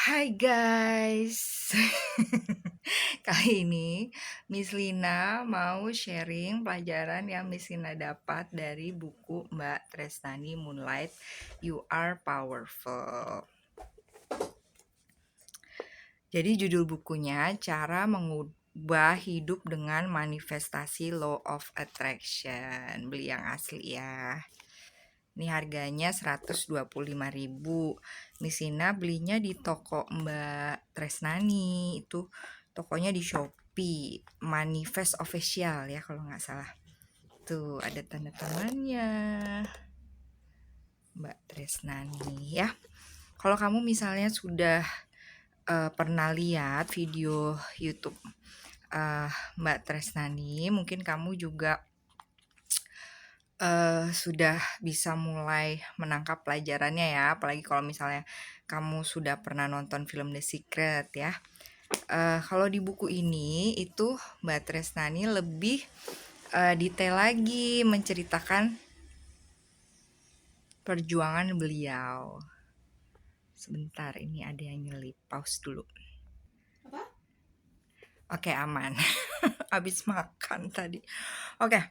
Hai guys, kali ini Miss Lina mau sharing pelajaran yang Miss Lina dapat dari buku Mbak Tresnani Moonlight, You Are Powerful. Jadi judul bukunya Cara Mengubah Hidup dengan Manifestasi Law of Attraction. Beli yang asli ya. Ini harganya 125.000. Miss Ina belinya di toko Mbak Tresnani. Itu tokonya di Shopee. Manifest Official ya kalau nggak salah. Tuh ada tanda tangannya Mbak Tresnani ya. Kalau kamu misalnya sudah pernah lihat video YouTube Mbak Tresnani, mungkin kamu juga sudah bisa mulai menangkap pelajarannya ya, apalagi kalau misalnya kamu sudah pernah nonton film The Secret ya. Kalau di buku ini itu Mbak Tresnani lebih detail lagi menceritakan perjuangan beliau. Sebentar, ini ada yang nyelip, pause dulu. Apa? Oke, aman. Habis makan tadi. Oke.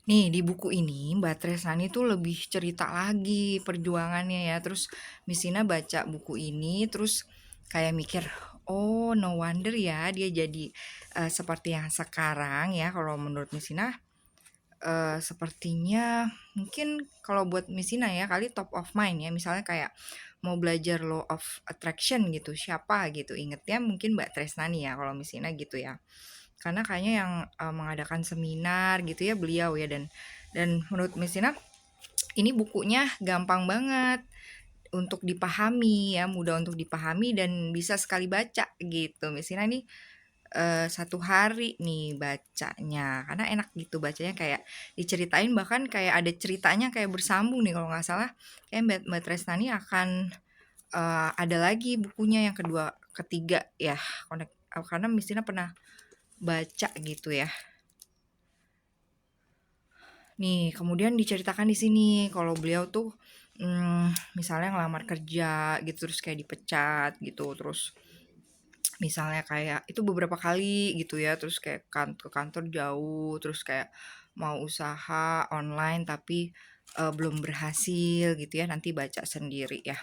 Nih di buku ini Mbak Tresnani tuh lebih cerita lagi perjuangannya ya. Terus Miss Ina baca buku ini terus kayak mikir, oh no wonder ya dia jadi seperti yang sekarang ya. Kalau menurut Miss Ina sepertinya mungkin kalau buat Miss Ina ya kali top of mind ya. Misalnya kayak mau belajar law of attraction gitu, siapa gitu ingetnya mungkin Mbak Tresnani ya kalau Miss Ina gitu ya. Karena kayaknya yang mengadakan seminar gitu ya beliau ya, dan menurut Miss Ina ini bukunya gampang banget untuk dipahami ya, mudah untuk dipahami dan bisa sekali baca gitu. Miss Ina nih satu hari nih bacanya karena enak gitu bacanya, kayak diceritain, bahkan kayak ada ceritanya kayak bersambung nih kalau nggak salah. Kayak Mbak Tresnani akan ada lagi bukunya yang kedua ketiga ya, karena Miss Ina pernah baca gitu ya. Nih, kemudian diceritakan di sini kalau beliau tuh misalnya ngelamar kerja gitu terus kayak dipecat gitu, terus misalnya kayak itu beberapa kali gitu ya, terus kayak ke kantor jauh, terus kayak mau usaha online tapi belum berhasil gitu ya, nanti baca sendiri ya.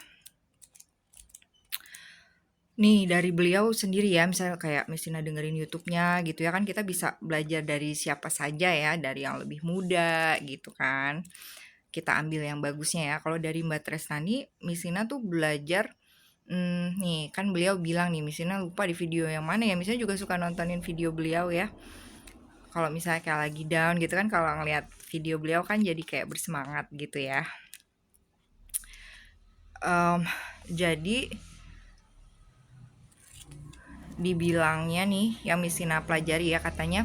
Nih dari beliau sendiri ya, misalnya kayak misalnya dengerin YouTube-nya gitu ya, kan kita bisa belajar dari siapa saja ya, dari yang lebih muda gitu kan. Kita ambil yang bagusnya ya. Kalau dari Mbak Tresnani, Miss Ina tuh belajar, nih kan beliau bilang nih, Miss Ina lupa di video yang mana ya, misalnya juga suka nontonin video beliau ya. Kalau misalnya kayak lagi down gitu kan, kalau ngeliat video beliau kan jadi kayak bersemangat gitu ya. Jadi dibilangnya nih yang Miss Ina pelajari ya, katanya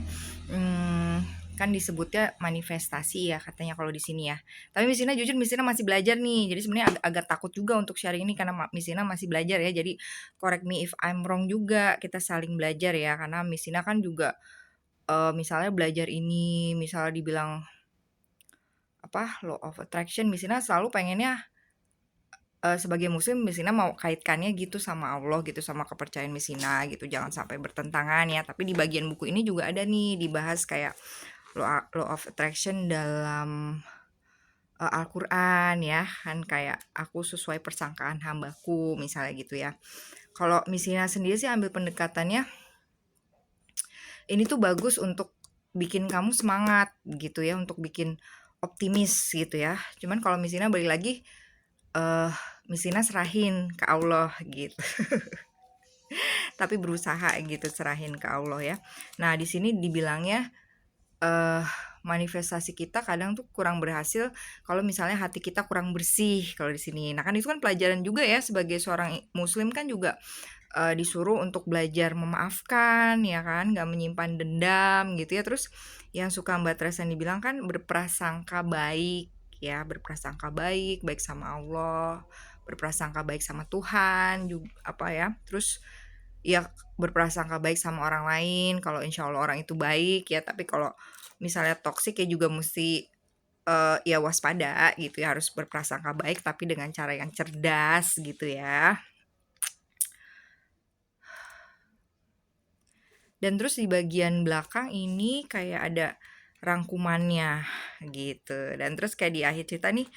kan disebutnya manifestasi ya katanya kalau di sini ya. Tapi Miss Ina jujur Miss Ina masih belajar nih. Jadi sebenarnya agak takut juga untuk sharing ini karena Miss Ina masih belajar ya. Jadi correct me if I'm wrong juga. Kita saling belajar ya, karena Miss Ina kan juga misalnya belajar ini, misalnya dibilang apa law of attraction, Miss Ina selalu pengennya sebagai muslim Miss Ina mau kaitkannya gitu sama Allah gitu, sama kepercayaan Miss Ina gitu, jangan sampai bertentangan ya. Tapi di bagian buku ini juga ada nih dibahas kayak law of attraction dalam Al-Quran ya, kan kayak aku sesuai persangkaan hambaku misalnya gitu ya. Kalau Miss Ina sendiri sih ambil pendekatannya ini tuh bagus untuk bikin kamu semangat gitu ya, untuk bikin optimis gitu ya. Cuman kalau Miss Ina balik lagi, eh Miss Ina serahin ke Allah gitu. Tapi berusaha gitu serahin ke Allah ya. Nah, di sini dibilangnya manifestasi kita kadang tuh kurang berhasil kalau misalnya hati kita kurang bersih kalau di sini. Nah, kan itu kan pelajaran juga ya, sebagai seorang muslim kan juga disuruh untuk belajar memaafkan ya kan, nggak menyimpan dendam gitu ya. Terus yang suka Mbak Tresnani bilang kan berprasangka baik ya, berprasangka baik, baik sama Allah, berprasangka baik sama Tuhan juga apa ya. Terus ya berprasangka baik sama orang lain kalau insya Allah orang itu baik ya. Tapi kalau misalnya toksik ya juga mesti ya waspada gitu ya, harus berprasangka baik tapi dengan cara yang cerdas gitu ya. Dan terus di bagian belakang ini kayak ada rangkumannya gitu. Dan terus kayak di akhir cerita nih,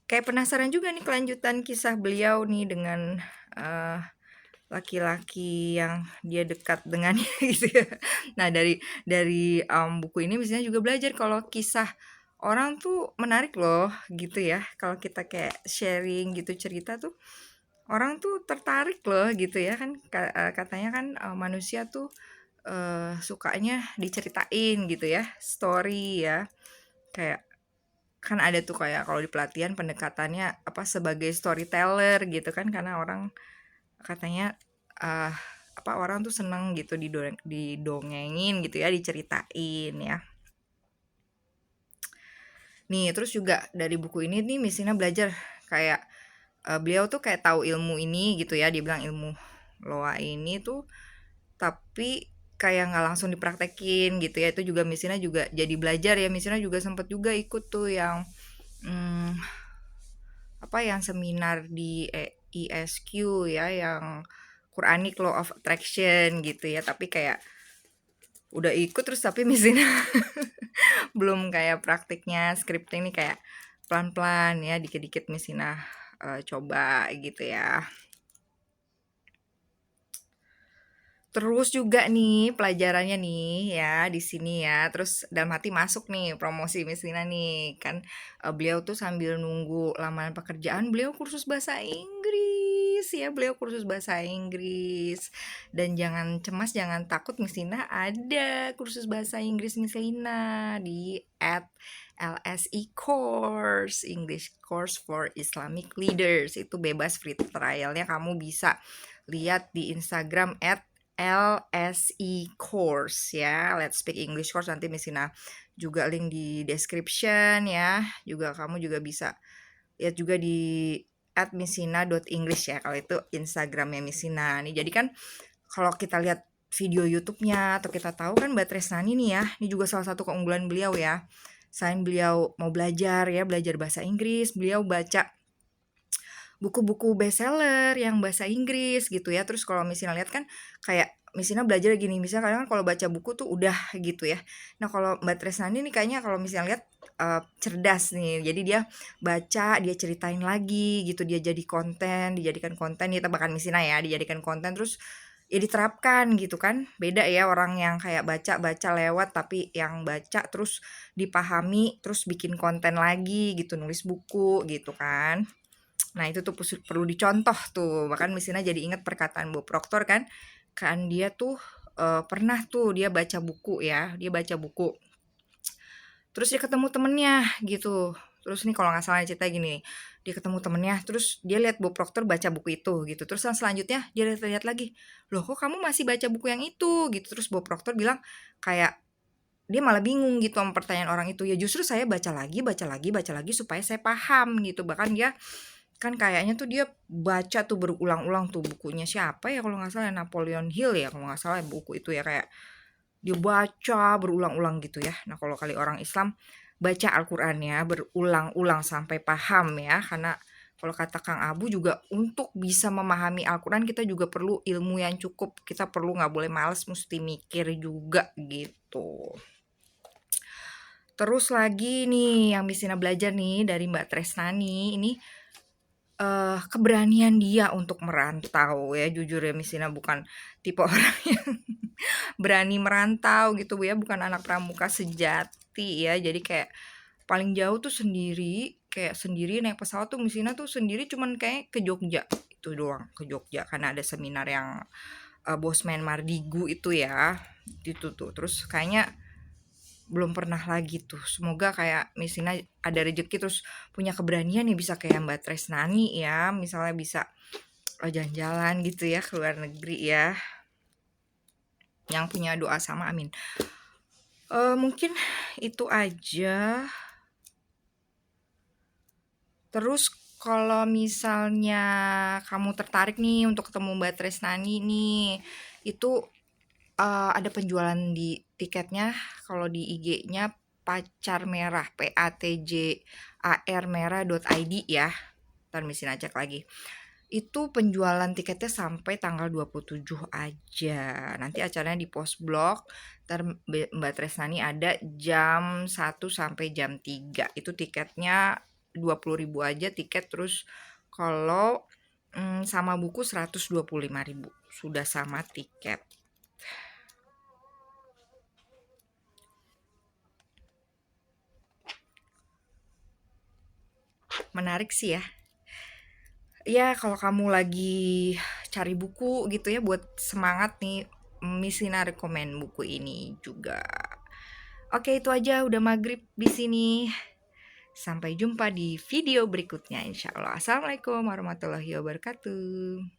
kayak penasaran juga nih kelanjutan kisah beliau nih dengan laki-laki yang dia dekat dengannya gitu ya. Nah dari buku ini misalnya juga belajar kalau kisah orang tuh menarik loh gitu ya. Kalau kita kayak sharing gitu cerita tuh orang tuh tertarik loh gitu ya kan, katanya kan manusia tuh sukanya diceritain gitu ya, story ya. Kayak kan ada tuh kayak kalau di pelatihan pendekatannya apa sebagai storyteller gitu kan, karena orang katanya uh, apa orang tuh seneng gitu didongengin gitu ya, diceritain ya. Nih terus juga dari buku ini nih Misina belajar kayak beliau tuh kayak tahu ilmu ini gitu ya, dia bilang ilmu loa ini tuh tapi kayak nggak langsung dipraktekin gitu ya. Itu juga Misina juga jadi belajar ya. Misina juga sempet juga ikut tuh yang hmm, apa yang seminar di ISQ ya, yang Quranic Law of Attraction gitu ya. Tapi kayak udah ikut terus tapi Misina belum kayak praktiknya scripting nih, kayak pelan-pelan ya, dikit-dikit Misina coba gitu ya. Terus juga nih pelajarannya nih ya di sini ya. Terus dalam hati masuk nih promosi Miss Lina nih. Kan beliau tuh sambil nunggu lamaran pekerjaan, beliau kursus bahasa Inggris ya. Beliau kursus bahasa Inggris. Dan jangan cemas, jangan takut, Miss Lina ada kursus bahasa Inggris Miss Lina di @LSE course, English course for Islamic leaders. Itu bebas, free trialnya, kamu bisa lihat di Instagram @LSE course ya, Let's Speak English course. Nanti Misina juga link di description ya. Juga kamu juga bisa lihat juga di @misina.english ya, kalau itu Instagramnya Misina nih. Jadi kan kalau kita lihat video YouTube-nya atau kita tahu kan Mbak Tresnani nih ya, ini juga salah satu keunggulan beliau ya. Selain beliau mau belajar ya, belajar bahasa Inggris, beliau baca buku-buku bestseller yang bahasa Inggris gitu ya. Terus kalau misalnya lihat kan kayak misalnya belajar gini, misalnya kadang kan kalau baca buku tuh udah gitu ya. Nah kalau Mbak Tresnani nih kayaknya kalau misalnya lihat cerdas nih. Jadi dia baca, dia ceritain lagi gitu, dia jadi konten, dijadikan konten, kita bahkan misalnya ya dijadikan konten terus ya diterapkan gitu kan. Beda ya orang yang kayak baca-baca lewat, tapi yang baca terus dipahami, terus bikin konten lagi gitu, nulis buku gitu kan. Nah, itu tuh perlu dicontoh tuh. Bahkan Misina jadi ingat perkataan Bob Proctor kan. Kan dia tuh pernah tuh dia baca buku ya. Dia baca buku. Terus dia ketemu temennya gitu. Terus nih kalau nggak salah cerita gini, dia ketemu temennya, terus dia lihat Bob Proctor baca buku itu gitu. Terus yang selanjutnya dia lihat lagi, loh kok kamu masih baca buku yang itu gitu. Terus Bob Proctor bilang kayak dia malah bingung gitu sama pertanyaan orang itu. Ya justru saya baca lagi supaya saya paham gitu. Bahkan dia kan kayaknya tuh dia baca tuh berulang-ulang tuh bukunya siapa ya kalau nggak salah, Napoleon Hill ya kalau nggak salah buku itu ya, kayak dia baca berulang-ulang gitu ya. Nah kalau kali orang Islam baca Al-Qur'annya berulang-ulang sampai paham ya, karena kalau kata Kang Abu juga untuk bisa memahami Al-Quran kita juga perlu ilmu yang cukup, kita perlu nggak boleh males, mesti mikir juga gitu. Terus lagi nih yang Misina belajar nih dari Mbak Tresnani ini, keberanian dia untuk merantau ya. Jujur ya Misina bukan tipe orang yang berani merantau gitu ya, bukan anak pramuka sejati ya. Jadi kayak paling jauh tuh sendiri, kayak sendiri naik pesawat tuh Misina tuh sendiri cuman kayak ke Jogja, itu doang, ke Jogja karena ada seminar yang Bosman Mardigu itu ya, itu tuh. Terus kayaknya belum pernah lagi tuh. Semoga kayak Misina ada rezeki terus punya keberanian nih bisa kayak Mbak Tresnani ya, misalnya bisa jalan-jalan gitu ya ke luar negeri ya. Yang punya doa sama, amin. Mungkin itu aja. Terus kalau misalnya kamu tertarik nih untuk ketemu Mbak Tresnani nih, itu ada penjualan di tiketnya kalau di IG-nya Pacar Merah, PATJAR merah.id ya. Ntar Misina cek lagi. Itu penjualan tiketnya sampai tanggal 27 aja. Nanti acaranya di post blog. Ntar Mbak Tresnani ada jam 1 sampai jam 3. Itu tiketnya 20.000 aja tiket. Terus kalau sama buku 125.000. Sudah sama tiket. Menarik sih ya. Ya kalau kamu lagi cari buku gitu ya buat semangat nih, Misina rekomen buku ini juga. Oke, itu aja, udah maghrib di sini. Sampai jumpa di video berikutnya insya Allah. Assalamualaikum warahmatullahi wabarakatuh.